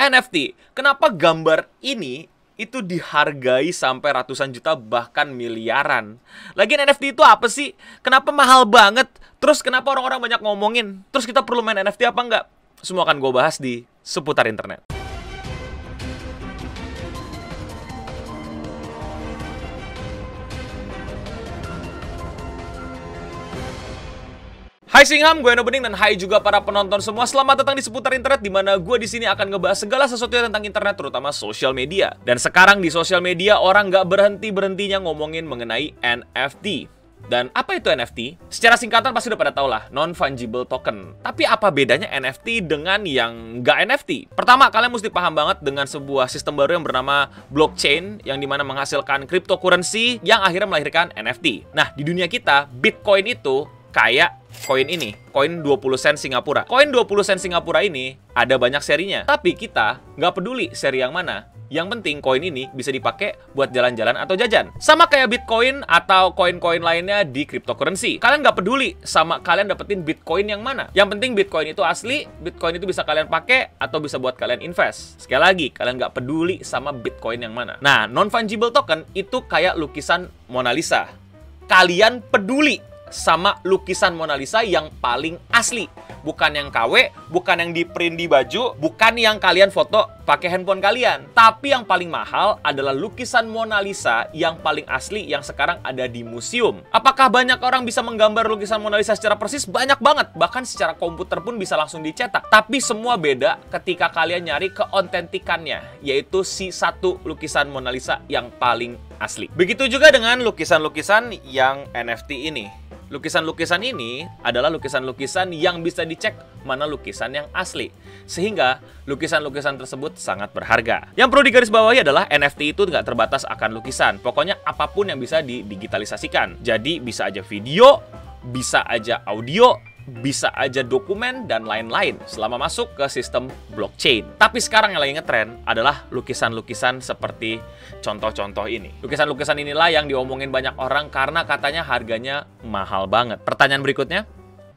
NFT. Kenapa gambar ini itu dihargai sampai ratusan juta bahkan miliaran? Lagian NFT itu apa sih? Kenapa mahal banget? Terus kenapa orang-orang banyak ngomongin? Terus kita perlu main NFT apa enggak? Semua akan gue bahas di Seputar Internet. Hai Singham, gue Eno Bening, dan hai juga para penonton semua. Selamat datang di Seputar Internet, di mana gue di sini akan ngebahas segala sesuatu tentang internet, terutama sosial media. Dan sekarang di sosial media orang nggak berhenti-berhentinya ngomongin mengenai NFT. Dan apa itu NFT? Secara singkatan pasti udah pada tau lah, non-fungible token. Tapi apa bedanya NFT dengan yang nggak NFT? Pertama, kalian mesti paham banget dengan sebuah sistem baru yang bernama blockchain, yang dimana menghasilkan cryptocurrency yang akhirnya melahirkan NFT. Nah, di dunia kita, Bitcoin itu kayak koin ini, koin 20 sen Singapura. Koin 20 sen Singapura ini ada banyak serinya, tapi kita nggak peduli seri yang mana. Yang penting koin ini bisa dipakai buat jalan-jalan atau jajan. Sama kayak Bitcoin atau koin-koin lainnya di cryptocurrency. Kalian nggak peduli sama kalian dapetin Bitcoin yang mana. Yang penting Bitcoin itu asli, Bitcoin itu bisa kalian pakai atau bisa buat kalian invest. Sekali lagi, kalian nggak peduli sama Bitcoin yang mana. Nah, non-fungible token itu kayak lukisan Mona Lisa. Kalian peduli sama lukisan Mona Lisa yang paling asli, bukan yang KW, bukan yang di print di baju, bukan yang kalian foto pakai handphone kalian. Tapi yang paling mahal adalah lukisan Mona Lisa yang paling asli yang sekarang ada di museum. Apakah banyak orang bisa menggambar lukisan Mona Lisa secara persis? Banyak banget, bahkan secara komputer pun bisa langsung dicetak. Tapi semua beda ketika kalian nyari keotentikannya, yaitu si satu lukisan Mona Lisa yang paling asli. Begitu juga dengan lukisan-lukisan yang NFT ini. Lukisan-lukisan ini adalah lukisan-lukisan yang bisa dicek mana lukisan yang asli. Sehingga lukisan-lukisan tersebut sangat berharga. Yang perlu digarisbawahi adalah NFT itu nggak terbatas akan lukisan. Pokoknya apapun yang bisa didigitalisasikan. Jadi bisa aja video, bisa aja audio, bisa aja dokumen, dan lain-lain selama masuk ke sistem blockchain. Tapi sekarang yang lagi ngetren adalah lukisan-lukisan seperti contoh-contoh ini. Lukisan-lukisan inilah yang diomongin banyak orang karena katanya harganya mahal banget. Pertanyaan berikutnya,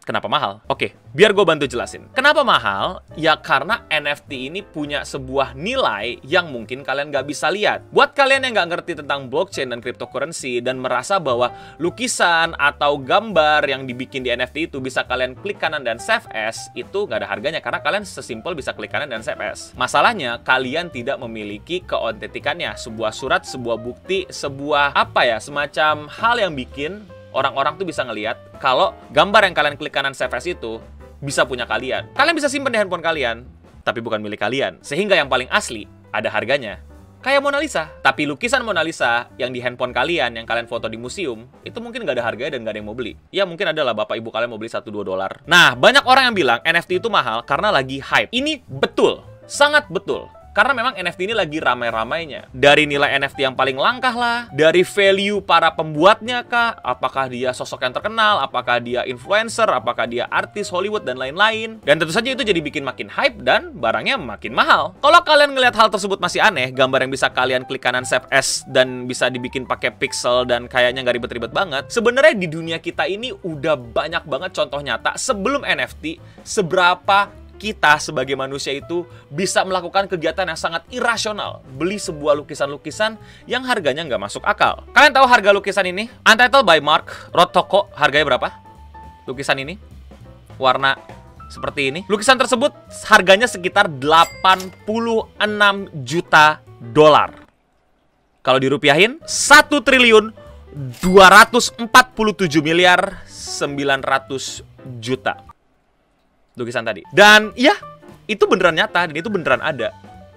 kenapa mahal? Oke, biar gue bantu jelasin. Kenapa mahal? Ya karena NFT ini punya sebuah nilai yang mungkin kalian nggak bisa lihat. Buat kalian yang nggak ngerti tentang blockchain dan cryptocurrency dan merasa bahwa lukisan atau gambar yang dibikin di NFT itu bisa kalian klik kanan dan save as, itu nggak ada harganya karena kalian sesimpel bisa klik kanan dan save as. Masalahnya, kalian tidak memiliki keotentikannya. Sebuah surat, sebuah bukti, sebuah semacam hal yang bikin orang-orang tuh bisa ngelihat kalau gambar yang kalian klik kanan save as itu bisa punya kalian. Kalian bisa simpen di handphone kalian, tapi bukan milik kalian. Sehingga yang paling asli ada harganya. Kayak Mona Lisa. Tapi lukisan Mona Lisa yang di handphone kalian, yang kalian foto di museum, itu mungkin nggak ada harganya dan nggak ada yang mau beli. Ya mungkin adalah bapak ibu kalian mau beli $1-2. Nah, banyak orang yang bilang NFT itu mahal karena lagi hype. Ini betul, sangat betul. Karena memang NFT ini lagi ramai-ramainya. Dari nilai NFT yang paling langkah lah, dari value para pembuatnya kah, apakah dia sosok yang terkenal, apakah dia influencer, apakah dia artis Hollywood, dan lain-lain. Dan tentu saja itu jadi bikin makin hype dan barangnya makin mahal. Kalau kalian ngelihat hal tersebut masih aneh, gambar yang bisa kalian klik kanan save as dan bisa dibikin pakai pixel dan kayaknya nggak ribet-ribet banget, sebenarnya di dunia kita ini udah banyak banget contoh nyata sebelum NFT, seberapa kita sebagai manusia itu bisa melakukan kegiatan yang sangat irasional. Beli sebuah lukisan-lukisan yang harganya nggak masuk akal. Kalian tahu harga lukisan ini? Untitled by Mark Rothko, harganya berapa? Lukisan ini warna seperti ini. Lukisan tersebut harganya sekitar $86 juta. Kalau dirupiahin, 1.247.900.000.000 lukisan tadi. Dan ya, itu beneran nyata dan itu beneran ada.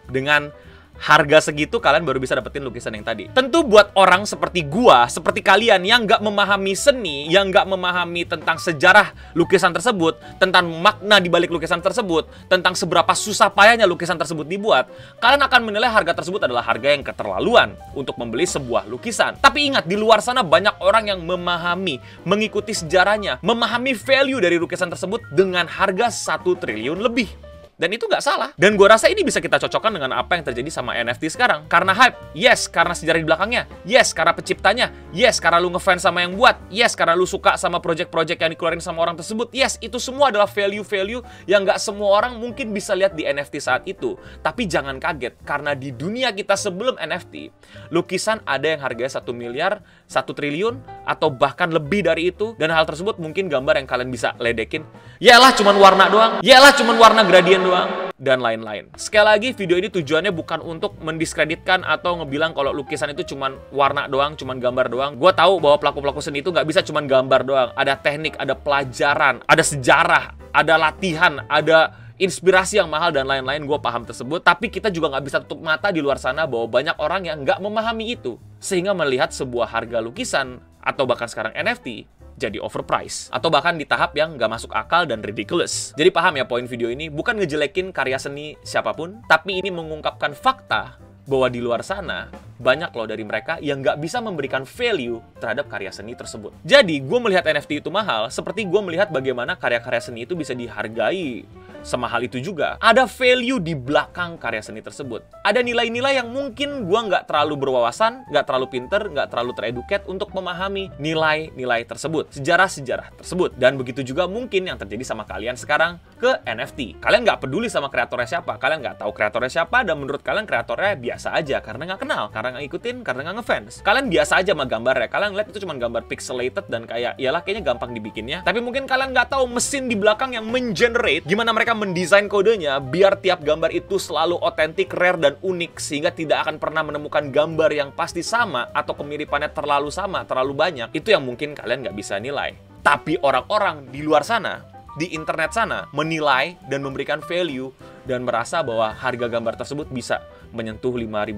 Dengan harga segitu kalian baru bisa dapetin lukisan yang tadi. Tentu buat orang seperti gua, seperti kalian yang nggak memahami seni, yang nggak memahami tentang sejarah lukisan tersebut, tentang makna di balik lukisan tersebut, tentang seberapa susah payahnya lukisan tersebut dibuat, kalian akan menilai harga tersebut adalah harga yang keterlaluan untuk membeli sebuah lukisan. Tapi ingat, di luar sana banyak orang yang memahami, mengikuti sejarahnya, memahami value dari lukisan tersebut dengan harga 1 triliun lebih. Dan itu nggak salah. Dan gue rasa ini bisa kita cocokkan dengan apa yang terjadi sama NFT sekarang. Karena hype, yes. Karena sejarah di belakangnya, yes. Karena penciptanya, yes. Karena lu ngefans sama yang buat, yes. Karena lu suka sama project-project yang dikeluarin sama orang tersebut, yes. Itu semua adalah value-value yang nggak semua orang mungkin bisa lihat di NFT saat itu. Tapi jangan kaget, karena di dunia kita sebelum NFT, lukisan ada yang harganya 1 miliar, 1 triliun, atau bahkan lebih dari itu. Dan hal tersebut mungkin gambar yang kalian bisa ledekin. Yalah, cuman warna doang. Yalah, cuman warna gradien doang, dan lain-lain. Sekali lagi, video ini tujuannya bukan untuk mendiskreditkan atau ngebilang kalau lukisan itu cuman warna doang, cuman gambar doang. Gue tahu bahwa pelaku-pelaku seni itu nggak bisa cuman gambar doang. Ada teknik, ada pelajaran, ada sejarah, ada latihan, ada inspirasi yang mahal, dan lain-lain. Gue paham tersebut. Tapi kita juga nggak bisa tutup mata di luar sana bahwa banyak orang yang nggak memahami itu. Sehingga melihat sebuah harga lukisan, atau bahkan sekarang NFT, jadi overpriced. Atau bahkan di tahap yang nggak masuk akal dan ridiculous. Jadi paham ya, poin video ini bukan ngejelekin karya seni siapapun, tapi ini mengungkapkan fakta bahwa di luar sana banyak loh dari mereka yang nggak bisa memberikan value terhadap karya seni tersebut. Jadi gue melihat NFT itu mahal seperti gue melihat bagaimana karya-karya seni itu bisa dihargai semahal itu juga. Ada value di belakang karya seni tersebut. Ada nilai-nilai yang mungkin gue nggak terlalu berwawasan, nggak terlalu pinter, nggak terlalu tereduket untuk memahami nilai-nilai tersebut, sejarah-sejarah tersebut. Dan begitu juga mungkin yang terjadi sama kalian sekarang ke NFT. Kalian nggak peduli sama kreatornya siapa, kalian nggak tahu kreatornya siapa, dan menurut kalian kreatornya biasa aja karena nggak kenal, karena nggak ikutin, karena nggak ngefans. Kalian biasa aja sama gambarnya, kalian lihat itu cuma gambar pixelated dan kayak, iyalah kayaknya gampang dibikinnya. Tapi mungkin kalian nggak tahu mesin di belakang yang mengenerate, gimana mereka mendesain kodenya biar tiap gambar itu selalu otentik, rare, dan unik, sehingga tidak akan pernah menemukan gambar yang pasti sama atau kemiripannya terlalu sama, terlalu banyak. Itu yang mungkin kalian nggak bisa nilai. Tapi orang-orang di luar sana, di internet sana, menilai dan memberikan value dan merasa bahwa harga gambar tersebut bisa menyentuh $5.000,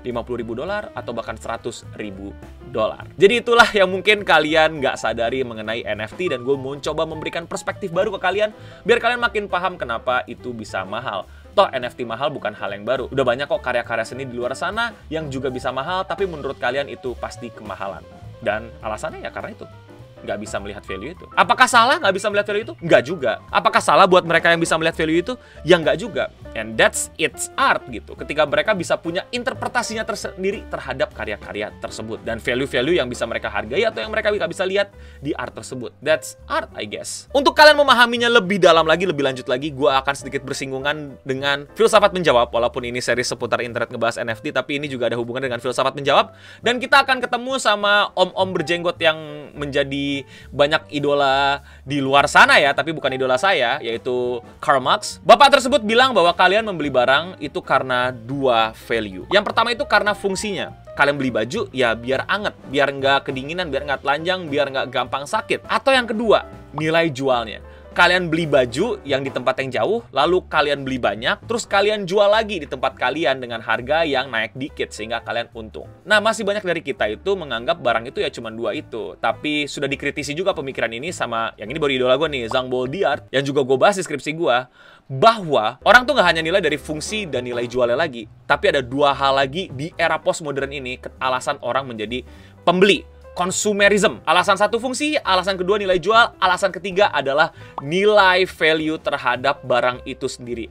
$50.000, atau bahkan $100.000. Jadi itulah yang mungkin kalian nggak sadari mengenai NFT, dan gue mau coba memberikan perspektif baru ke kalian biar kalian makin paham kenapa itu bisa mahal. Toh NFT mahal bukan hal yang baru. Udah banyak kok karya-karya seni di luar sana yang juga bisa mahal, tapi menurut kalian itu pasti kemahalan. Dan alasannya ya karena itu. Nggak bisa melihat value itu. Apakah salah nggak bisa melihat value itu? Nggak juga. Apakah salah buat mereka yang bisa melihat value itu? Ya nggak juga. And that's its art gitu. Ketika mereka bisa punya interpretasinya tersendiri terhadap karya-karya tersebut. Dan value-value yang bisa mereka hargai atau yang mereka bisa lihat di art tersebut. That's art, I guess. Untuk kalian memahaminya lebih dalam lagi, lebih lanjut lagi, gue akan sedikit bersinggungan dengan filsafat menjawab. Walaupun ini seri seputar internet ngebahas NFT, tapi ini juga ada hubungan dengan filsafat menjawab. Dan kita akan ketemu sama om-om berjenggot yang menjadi banyak idola di luar sana ya, tapi bukan idola saya, yaitu Karl Marx. Bapak tersebut bilang bahwa kalian membeli barang itu karena dua value. Yang pertama itu karena fungsinya. Kalian beli baju ya biar anget, biar nggak kedinginan, biar nggak telanjang, biar nggak gampang sakit. Atau yang kedua, nilai jualnya. Kalian beli baju yang di tempat yang jauh, lalu kalian beli banyak, terus kalian jual lagi di tempat kalian dengan harga yang naik dikit, sehingga kalian untung. Nah, masih banyak dari kita itu menganggap barang itu ya cuma dua itu. Tapi sudah dikritisi juga pemikiran ini sama, yang ini baru idola gue nih, Jean Paul Diart, yang juga gue bahas di skripsi gue, bahwa orang tuh nggak hanya nilai dari fungsi dan nilai jualnya lagi, tapi ada dua hal lagi di era postmodern ini, alasan orang menjadi pembeli. Consumerism. Alasan satu fungsi, alasan kedua nilai jual, alasan ketiga adalah nilai value terhadap barang itu sendiri.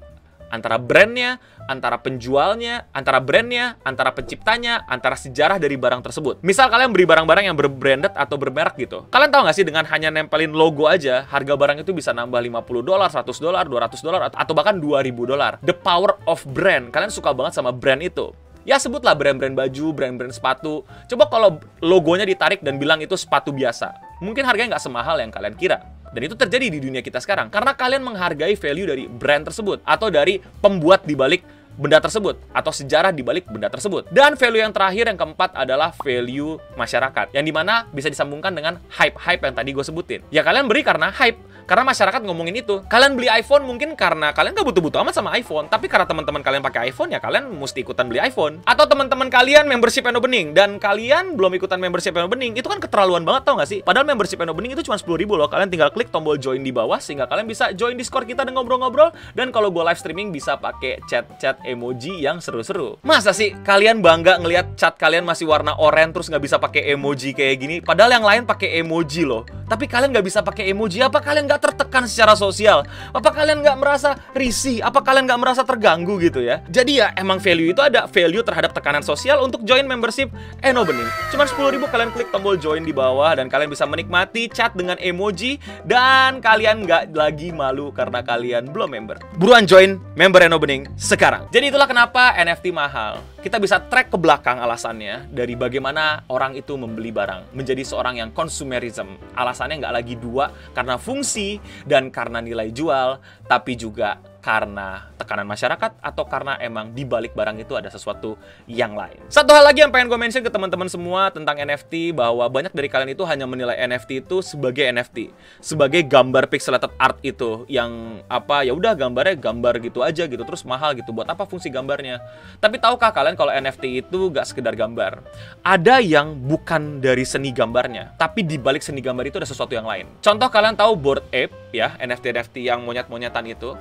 Antara brandnya, antara penjualnya, antara brandnya, antara penciptanya, antara sejarah dari barang tersebut. Misal kalian beli barang-barang yang berbranded atau bermerek gitu. Kalian tahu nggak sih dengan hanya nempelin logo aja, harga barang itu bisa nambah $50, $100, $200, atau bahkan $2.000. The power of brand. Kalian suka banget sama brand itu. Ya sebutlah brand-brand baju, brand-brand sepatu. Coba kalau logonya ditarik dan bilang itu sepatu biasa. Mungkin harganya nggak semahal yang kalian kira. Dan itu terjadi di dunia kita sekarang. Karena kalian menghargai value dari brand tersebut. Atau dari pembuat di balik benda tersebut. Atau sejarah di balik benda tersebut. Dan value yang terakhir, yang keempat adalah value masyarakat. Yang dimana bisa disambungkan dengan hype-hype yang tadi gue sebutin. Ya kalian beri karena hype. Karena masyarakat ngomongin itu. Kalian beli iPhone mungkin karena kalian gak butuh-butuh amat sama iPhone. Tapi karena teman-teman kalian pakai iPhone, ya kalian mesti ikutan beli iPhone. Atau teman-teman kalian membership and opening, dan kalian belum ikutan membership and opening. Itu kan keterlaluan banget, tau gak sih? Padahal membership and opening itu cuma 10.000 loh. Kalian tinggal klik tombol join di bawah, sehingga kalian bisa join Discord kita dan ngobrol-ngobrol. Dan kalau gue live streaming bisa pakai chat-chat emoji yang seru-seru. Masa sih kalian bangga ngelihat chat kalian masih warna oranye terus nggak bisa pakai emoji kayak gini? Padahal yang lain pakai emoji loh. tapi kalian nggak bisa pakai emoji? Apa kalian nggak tertekan secara sosial? Apa kalian nggak merasa risih? Apa kalian nggak merasa terganggu gitu ya? Jadi ya emang value itu ada value terhadap tekanan sosial untuk join membership Enobening. Cuman 10.000 kalian klik tombol join di bawah dan kalian bisa menikmati chat dengan emoji dan kalian nggak lagi malu karena kalian belum member. Buruan join member Enobening sekarang. Jadi itulah kenapa NFT mahal. Kita bisa track ke belakang alasannya dari bagaimana orang itu membeli barang menjadi seorang yang consumerism. Alasannya nggak lagi dua, karena fungsi dan karena nilai jual, tapi juga karena tekanan masyarakat atau karena emang di balik barang itu ada sesuatu yang lain. Satu hal lagi yang pengen gue mention ke teman-teman semua tentang NFT, bahwa banyak dari kalian itu hanya menilai NFT itu sebagai NFT, sebagai gambar pixelated art itu yang apa, ya udah gambarnya gambar gitu aja gitu, terus mahal gitu, buat apa fungsi gambarnya. Tapi tahukah kalian kalau NFT itu gak sekedar gambar, ada yang bukan dari seni gambarnya, tapi di balik seni gambar itu ada sesuatu yang lain. Contoh, kalian tahu Bored Ape ya, NFT yang monyet-monyetan itu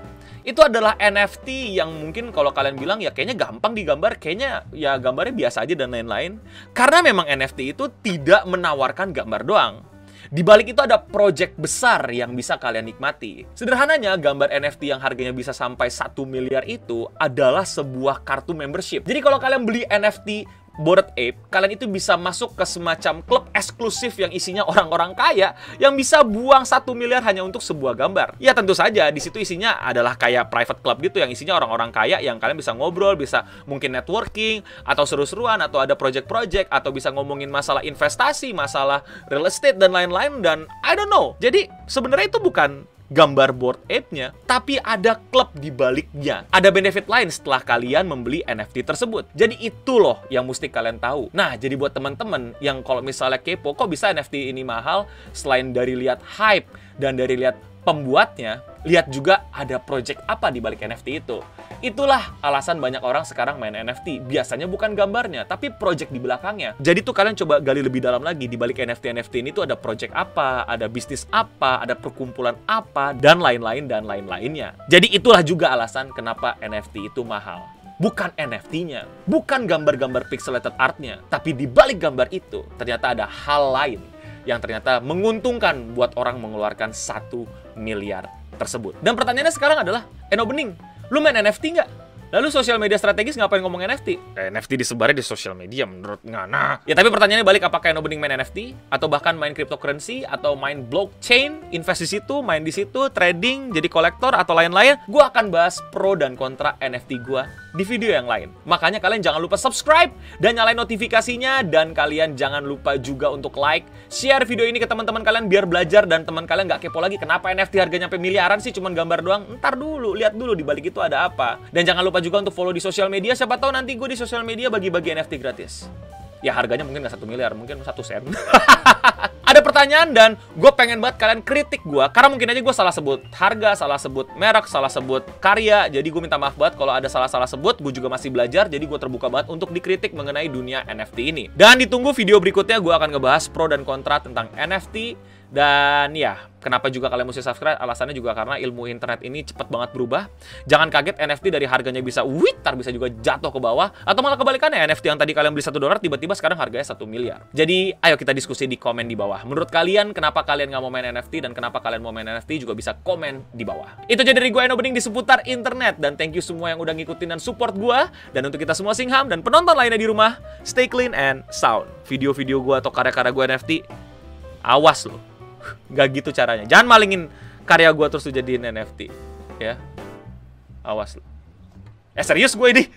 adalah NFT yang mungkin kalau kalian bilang ya kayaknya gampang digambar, kayaknya ya gambarnya biasa aja dan lain-lain. Karena memang NFT itu tidak menawarkan gambar doang. Di balik itu ada project besar yang bisa kalian nikmati. Sederhananya, gambar NFT yang harganya bisa sampai 1 miliar itu adalah sebuah kartu membership. Jadi kalau kalian beli NFT Bored Ape, kalian itu bisa masuk ke semacam klub eksklusif yang isinya orang-orang kaya yang bisa buang 1 miliar hanya untuk sebuah gambar. Ya tentu saja di situ isinya adalah kayak private club gitu yang isinya orang-orang kaya yang kalian bisa ngobrol, bisa mungkin networking atau seru-seruan, atau ada project-project, atau bisa ngomongin masalah investasi, masalah real estate dan lain-lain, dan I don't know. Jadi sebenarnya itu bukan gambar Bored Ape-nya, tapi ada klub di baliknya. Ada benefit lain setelah kalian membeli NFT tersebut. Jadi itu loh yang mesti kalian tahu. Nah, jadi buat teman-teman yang kalau misalnya kepo, kok bisa NFT ini mahal? Selain dari lihat hype dan dari lihat pembuatnya, lihat juga ada project apa di balik NFT itu. Itulah alasan banyak orang sekarang main NFT. Biasanya bukan gambarnya, tapi project di belakangnya. Jadi tuh kalian coba gali lebih dalam lagi. Di balik NFT ini tuh ada project apa, ada bisnis apa, ada perkumpulan apa, dan lain-lain dan lain-lainnya. Jadi itulah juga alasan kenapa NFT itu mahal. Bukan NFT-nya, bukan gambar-gambar pixelated art-nya, tapi di balik gambar itu ternyata ada hal lain yang ternyata menguntungkan buat orang mengeluarkan 1 miliar tersebut. Dan pertanyaannya sekarang adalah, Enobening, lu main NFT nggak? Lalu sosial media strategis ngapain ngomong NFT? NFT disebarnya di sosial media menurut Ngana. Ya tapi pertanyaannya balik, apakah Enobening main NFT? Atau bahkan main cryptocurrency? Atau main blockchain? Invest di situ, main di situ, trading, jadi kolektor, atau lain-lain? Gua akan bahas pro dan kontra NFT gua di video yang lain. Makanya kalian jangan lupa subscribe dan nyalain notifikasinya. Dan kalian jangan lupa juga untuk like, share video ini ke teman-teman kalian biar belajar dan teman kalian nggak kepo lagi kenapa NFT harganya sampai miliaran sih cuman gambar doang. Ntar dulu, lihat dulu di balik itu ada apa. Dan jangan lupa juga untuk follow di sosial media. Siapa tahu nanti gue di sosial media bagi-bagi NFT gratis. Ya harganya mungkin nggak 1 miliar, mungkin 1 sen. Ada pertanyaan dan gue pengen banget kalian kritik gue, karena mungkin aja gue salah sebut harga, salah sebut merek, salah sebut karya. Jadi gue minta maaf banget kalau ada salah-salah sebut. Gue juga masih belajar, jadi gue terbuka banget untuk dikritik mengenai dunia NFT ini. Dan ditunggu video berikutnya, gue akan ngebahas pro dan kontra tentang NFT. Dan ya, kenapa juga kalian mesti subscribe? Alasannya juga karena ilmu internet ini cepet banget berubah. Jangan kaget, NFT dari harganya bisa tar bisa juga jatuh ke bawah. Atau malah kebalikannya, NFT yang tadi kalian beli $1 tiba-tiba sekarang harganya 1 miliar. Jadi ayo kita diskusi di komen di bawah. Menurut kalian, kenapa kalian nggak mau main NFT? Dan kenapa kalian mau main NFT juga bisa komen di bawah. Itu aja dari gue, Enobening, di seputar internet. Dan thank you semua yang udah ngikutin dan support gue. Dan untuk kita semua Singham dan penonton lainnya di rumah, stay clean and sound. Video-video gue atau karya-karya gue NFT, awas loh. Gak gitu caranya. Jangan malingin karya gue terus dijadiin NFT. Ya, awas. Serius gue ini.